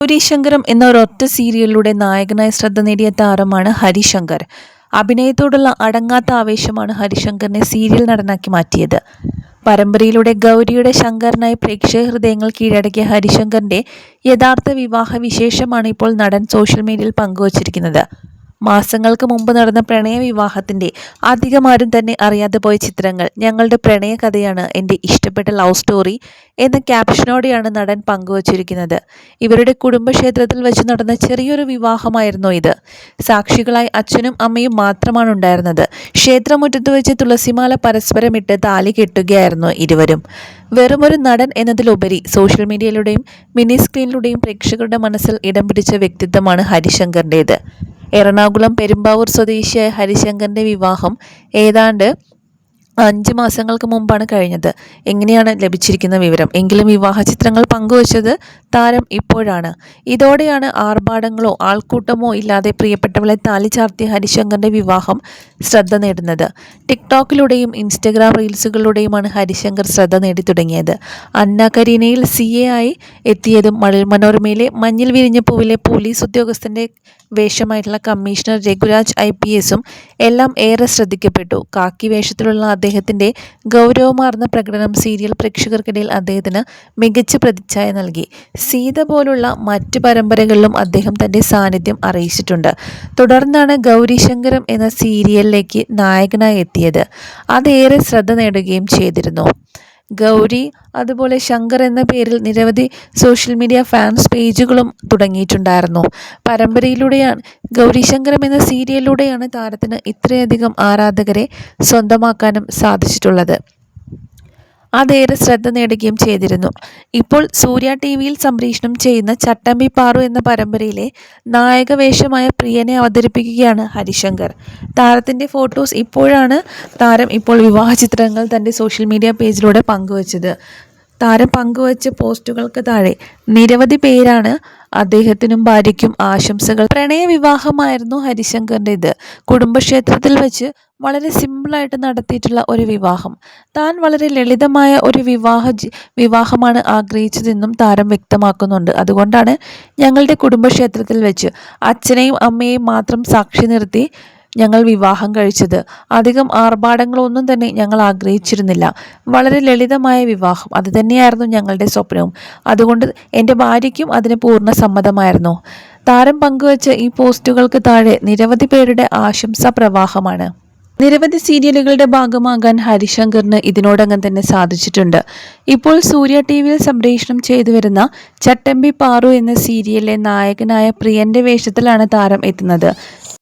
ഗൗരീശങ്കരം എന്ന ഒരൊറ്റ സീരിയലിലൂടെ നായകനായി ശ്രദ്ധ നേടിയ താരമാണ് ഹരിശങ്കർ. അഭിനയത്തോടുള്ള അടങ്ങാത്ത ആവേശമാണ് ഹരിശങ്കറിനെ സീരിയൽ നടനാക്കി മാറ്റിയത്. പരമ്പരയിലൂടെ ഗൗരിയുടെ ശങ്കറിനായി പ്രേക്ഷക ഹൃദയങ്ങൾ കീഴടക്കിയ ഹരിശങ്കറിന്റെ യഥാർത്ഥ വിവാഹ വിശേഷമാണ് ഇപ്പോൾ നടൻ സോഷ്യൽ മീഡിയയിൽ പങ്കുവച്ചിരിക്കുന്നത്. മാസങ്ങൾക്ക് മുമ്പ് നടന്ന പ്രണയ വിവാഹത്തിന്റെ അധികം ആരും തന്നെ അറിയാതെ പോയ ചിത്രങ്ങൾ ഞങ്ങളുടെ പ്രണയ കഥയാണ്, എൻ്റെ ഇഷ്ടപ്പെട്ട ലവ് സ്റ്റോറി എന്ന ക്യാപ്ഷനോടെയാണ് നടൻ പങ്കുവച്ചിരിക്കുന്നത്. ഇവരുടെ കുടുംബക്ഷേത്രത്തിൽ വെച്ച് നടന്ന ചെറിയൊരു വിവാഹമായിരുന്നു ഇത്. സാക്ഷികളായി അച്ഛനും അമ്മയും മാത്രമാണ് ഉണ്ടായിരുന്നത്. ക്ഷേത്രമുറ്റത്ത് വെച്ച് തുളസിമാല പരസ്പരമിട്ട് താലി കെട്ടുകയായിരുന്നു ഇരുവരും. വെറുമൊരു നടൻ എന്നതിലുപരി സോഷ്യൽ മീഡിയയിലൂടെയും മിനി സ്ക്രീനിലൂടെയും പ്രേക്ഷകരുടെ മനസ്സിൽ ഇടം പിടിച്ച വ്യക്തിത്വമാണ് ഹരിശങ്കറിൻ്റേത്. എറണാകുളം പെരുമ്പാവൂർ സ്വദേശിയായ ഹരിശങ്കറിന്റെ വിവാഹം ഏതാണ്ട് 5 മാസങ്ങൾക്ക് മുമ്പാണ് കഴിഞ്ഞത്. എങ്ങനെയാണ് ലഭിച്ചിരിക്കുന്ന വിവരം? എങ്കിലും വിവാഹ ചിത്രങ്ങൾ പങ്കുവച്ചത് താരം ഇപ്പോഴാണ്. ഇതോടെയാണ് ആർഭാടങ്ങളോ ആൾക്കൂട്ടമോ ഇല്ലാതെ പ്രിയപ്പെട്ടവളെ താലി ചാർത്തിയ ഹരിശങ്കറിന്റെ വിവാഹം ശ്രദ്ധ നേടുന്നത്. ടിക്ടോക്കിലൂടെയും ഇൻസ്റ്റഗ്രാം റീൽസുകളിലൂടെയുമാണ് ഹരിശങ്കർ ശ്രദ്ധ നേടി തുടങ്ങിയത്. അന്ന കരീനയിൽ CA ആയി എത്തിയതും മനോരമയിലെ മഞ്ഞിൽ വിരിഞ്ഞ പൂവിലെ പോലീസ് ഉദ്യോഗസ്ഥന്റെ വേഷമായിട്ടുള്ള കമ്മീഷണർ രഘുരാജ് IPSഉം എല്ലാം ഏറെ ശ്രദ്ധിക്കപ്പെട്ടു. കാക്കി വേഷത്തിലുള്ള അദ്ദേഹത്തിന്റെ ഗൗരവമാർന്ന പ്രകടനം സീരിയൽ പ്രേക്ഷകർക്കിടയിൽ അദ്ദേഹത്തിന് മികച്ച പ്രതിച്ഛായ നൽകി. സീത പോലുള്ള മറ്റു പരമ്പരകളിലും അദ്ദേഹം തന്റെ സാന്നിധ്യം അറിയിച്ചിട്ടുണ്ട്. തുടർന്നാണ് ഗൗരീശങ്കരം എന്ന സീരിയലിലേക്ക് നായകനായി എത്തിയത്. അതേറെ ശ്രദ്ധ നേടുകയും ചെയ്തിരുന്നു. ഗൗരി അതുപോലെ ശങ്കർ എന്ന പേരിൽ നിരവധി സോഷ്യൽ മീഡിയ ഫാൻസ് പേജുകളും തുടങ്ങിയിട്ടുണ്ടായിരുന്നു. പരമ്പരയിലൂടെയാണ് ഗൗരീശങ്കരം എന്ന സീരിയലിലൂടെയാണ് താരത്തിന് ഇത്രയധികം ആരാധകരെ സ്വന്തമാക്കാനും സാധിച്ചിട്ടുള്ളത്. അതേറെ ശ്രദ്ധ നേടുകയും ചെയ്തിരുന്നു. ഇപ്പോൾ സൂര്യ TVയിൽ സംപ്രേഷണം ചെയ്യുന്ന ചട്ടമ്പി പാറു എന്ന പരമ്പരയിലെ നായകവേഷമായ പ്രിയനെ അവതരിപ്പിക്കുകയാണ് ഹരിശങ്കർ. താരത്തിൻ്റെ ഫോട്ടോസ് ഇപ്പോഴാണ് താരം ഇപ്പോൾ വിവാഹ ചിത്രങ്ങൾ തൻ്റെ സോഷ്യൽ മീഡിയ പേജിലൂടെ പങ്കുവച്ചത്. താരം പങ്കുവച്ച പോസ്റ്റുകൾക്ക് താഴെ നിരവധി പേരാണ് അദ്ദേഹത്തിനും ഭാര്യയ്ക്കും ആശംസകൾ. പ്രണയ വിവാഹമായിരുന്നു ഹരിശങ്കറിൻ്റേത്. കുടുംബക്ഷേത്രത്തിൽ വെച്ച് വളരെ സിമ്പിളായിട്ട് നടത്തിയിട്ടുള്ള ഒരു വിവാഹം. താൻ വളരെ ലളിതമായ ഒരു വിവാഹമാണ് ആഗ്രഹിച്ചതെന്നും താരം വ്യക്തമാക്കുന്നുണ്ട്. അതുകൊണ്ടാണ് ഞങ്ങളുടെ കുടുംബക്ഷേത്രത്തിൽ വെച്ച് അച്ഛനെയും അമ്മയെയും മാത്രം സാക്ഷി നിർത്തി ഞങ്ങൾ വിവാഹം കഴിച്ചത്. അധികം ആർഭാടങ്ങളൊന്നും തന്നെ ഞങ്ങൾ ആഗ്രഹിച്ചിരുന്നില്ല. വളരെ ലളിതമായ വിവാഹം, അത് തന്നെയായിരുന്നു ഞങ്ങളുടെ സ്വപ്നവും. അതുകൊണ്ട് എൻ്റെ ഭാര്യയ്ക്കും അതിന് പൂർണ്ണ സമ്മതമായിരുന്നു. താരം പങ്കുവച്ച ഈ പോസ്റ്റുകൾക്ക് താഴെ നിരവധി പേരുടെ ആശംസാ പ്രവാഹമാണ്. നിരവധി സീരിയലുകളുടെ ഭാഗമാകാൻ ഹരിശങ്കറിന് ഇതിനോടകം തന്നെ സാധിച്ചിട്ടുണ്ട്. ഇപ്പോൾ സൂര്യ TVയിൽ സംപ്രേഷണം ചെയ്തു വരുന്ന ചട്ടമ്പി പാറു എന്ന സീരിയലിലെ നായകനായ പ്രിയന്റെ വേഷത്തിലാണ് താരം എത്തുന്നത്.